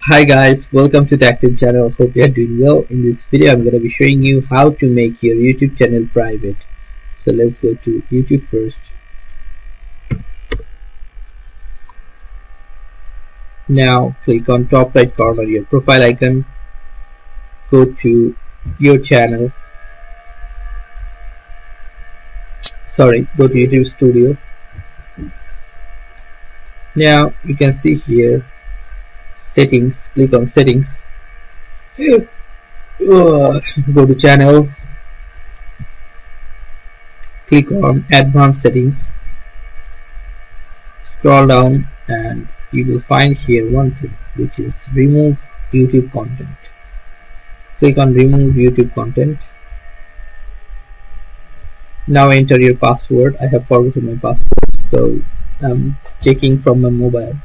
Hi guys, welcome to the Active channel. Hope you are doing well. In this video I'm going to be showing you how to make your YouTube channel private. So let's go to YouTube first. Now click on top right corner your profile icon, go to your channel, go to YouTube Studio. Now you can see here settings, click on settings, go to channel, click on advanced settings, scroll down and you will find here one thing, which is remove YouTube content. Click on remove YouTube content. Now enter your password. I have forgotten my password, so I'm checking from my mobile.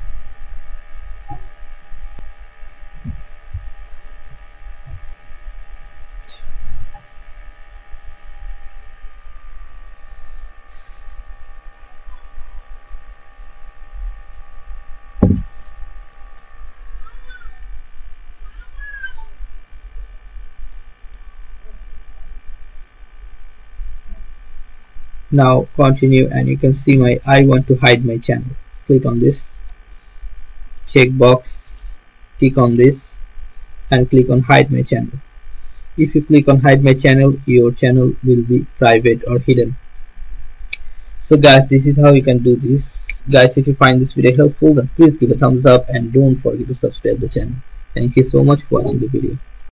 Now continue and you can see my I want to hide my channel. Click on this checkbox, click on this and click on hide my channel. If you click on hide my channel, your channel will be private or hidden. So guys, this is how you can do this. Guys, if you find this video helpful, then please give a thumbs up and don't forget to subscribe the channel. Thank you so much for watching the video.